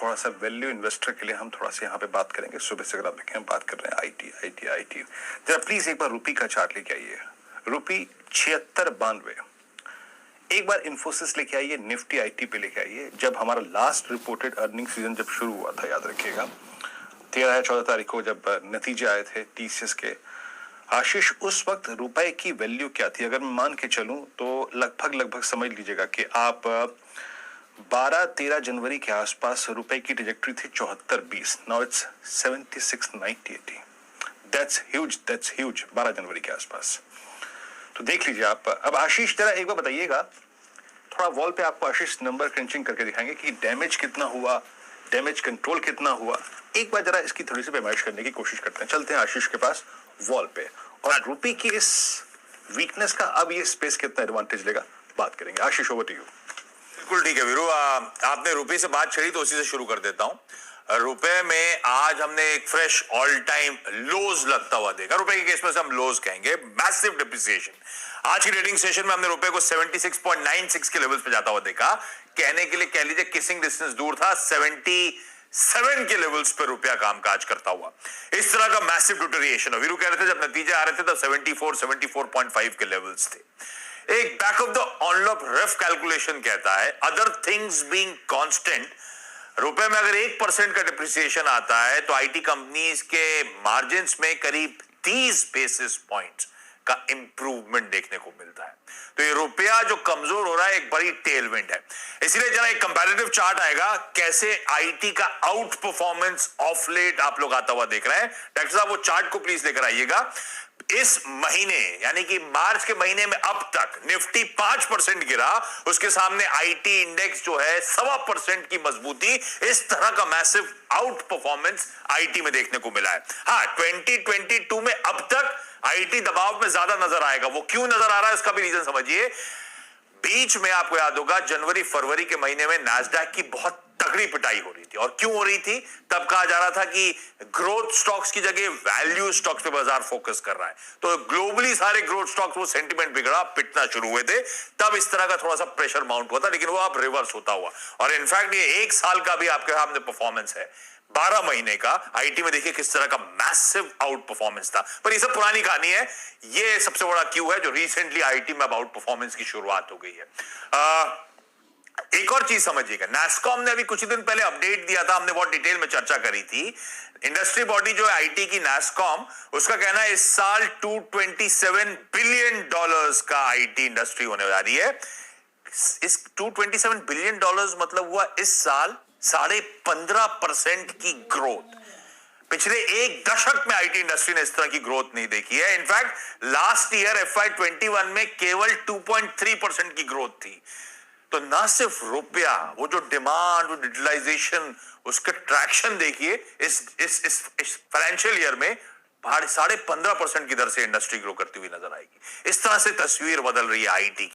थोड़ा सा value investor के लिए हम थोड़ा सा यहाँ पे बात करेंगे। सुबह से अगर आप देखें हम बात कर रहे हैं आईटी। जरा प्लीज एक बार रुपी का चार्ट लेके आइए। रुपी 76.92। एक बार इन्फोसिस लेके आइए, निफ्टी आईटी पे लेके आइए। जब हमारा लास्ट रिपोर्टेड अर्निंग सीजन जब शुरू हुआ था, याद रखिएगा 13 या 14 तारीख को जब नतीजे आए थे टीसीएस के, आशीष उस वक्त रुपए की वैल्यू क्या थी? अगर मैं मान के चलूं तो लगभग समझ लीजिएगा कि आप 12-13 जनवरी के आसपास रुपए की ट्रेजेक्टरी थी 74.20। Now it's 76.90-80। दैट्स ह्यूज 12 जनवरी के आसपास। तो देख लीजिए आप। अब आशीष जरा एक बार बताइएगा, थोड़ा वॉल पे आपको आशीष नंबर क्रंचिंग करके दिखाएंगे कि डैमेज कितना हुआ, डैमेज कंट्रोल कितना हुआ। एक बार जरा इसकी थोड़ी सी पैमाइश करने की कोशिश करते हैं। चलते हैं आशीष के पास वॉल पे, और रुपी की इस वीकनेस का अब ये स्पेस कितना एडवांटेज लेगा बात करेंगे। आशीष, ओवर टू यू। बिल्कुल ठीक है वीरू, आपने रुपये से बात छेड़ी तो उसी से शुरू कर देता हूं। रुपए में आज हमने एक फ्रेश ऑल टाइम लोज लगता हुआ देखा। रुपए के केस में से हम लोज कहेंगे, मैसिव डिप्रिसिएशन। आज की ट्रेडिंग सेशन में हमने रुपए को 76.96 के लेवल्स पे जाता हुआ देखा। कहने के लिए कह लीजिए किसिंग डिस्टेंस दूर था, 77 के लेवल्स पे रुपया कामकाज करता हुआ। इस तरह का मैसिव डिटोरिएशन। वीरू कह रहे थे जब नतीजे आ रहे थे तब 74.5 के लेवल्स थे। एक back of the envelope rough calculation कहता है, अदर थिंग्स बीइंग कांस्टेंट, रुपए में अगर 1% का डिप्रिसिएशन आता है तो आईटी कंपनीज के मार्जिन में करीब 30 बेसिस पॉइंट्स का इंप्रूवमेंट देखने को मिलता है। तो ये रुपया जो कमजोर हो रहा है एक बड़ी टेलविंड है। इसलिए जरा एक कंपैरेटिव चार्ट आएगा, कैसे आईटी का आउट परफॉर्मेंस ऑफ लेट आप लोग आता हुआ देख रहे हैं। डॉक्टर साहब वो चार्ट को प्लीज लेकर आइएगा। इस महीने यानी कि मार्च के महीने में अब तक निफ्टी 5% गिरा, उसके सामने आईटी इंडेक्स जो है 1.25% की मजबूती। इस तरह का मैसिव आउट परफॉर्मेंस आईटी में देखने को मिला है। हाँ, 2022 में अब तक आईटी दबाव में ज्यादा नजर आएगा। वो क्यों नजर आ रहा है इसका भी रीजन समझिए। बीच में आपको याद होगा जनवरी फरवरी के महीने में नैस्डैक की बहुत तगड़ी पिटाई हो रही थी। और क्यों हो रही थी? तब कहा जा रहा था कि ग्रोथ स्टॉक्स की जगह वैल्यू स्टॉक्स पे बाजार फोकस कर रहा है। तो ग्लोबली सारे ग्रोथ स्टॉक्स वो सेंटिमेंट बिगड़ा, पिटना शुरू हुए थे। तब इस तरह का थोड़ा सा प्रेशर माउंट हुआ था, लेकिन वो अब रिवर्स होता हुआ। और इनफैक्ट ये 1 साल का भी आपके सामने परफॉर्मेंस है, 12 महीने का आईटी में देखिए किस तरह का मैसिव आउट परफॉर्मेंस था। पर ये सब पुरानी कहानी है। ये सबसे बड़ा क्यू है जो रिसेंटली आईटी में आउट परफॉर्मेंस की शुरुआत हो गई है। एक और चीज समझिएगा, नैस्कॉम ने अभी कुछ ही दिन पहले अपडेट दिया था, हमने बहुत डिटेल में चर्चा करी थी। इंडस्ट्री बॉडी जो है आईटी की नैस्कॉम, उसका कहना है इस साल $227 बिलियन का आईटी इंडस्ट्री होने जा रही है। इस $227 बिलियन मतलब हुआ इस साल 15.5% की ग्रोथ। पिछले एक दशक में आईटी इंडस्ट्री ने इस तरह की ग्रोथ नहीं देखी है। इनफैक्ट लास्ट ईयर FY21 में केवल 2.3% की ग्रोथ थी। तो ना सिर्फ रुपया, वो जो डिमांड, वो डिजिटलाइजेशन, उसका ट्रैक्शन देखिए इस फाइनेंशियल ईयर में 15.5% की दर से इंडस्ट्री ग्रो करती हुई नजर आएगी। इस तरह से तस्वीर बदल रही है आईटी की।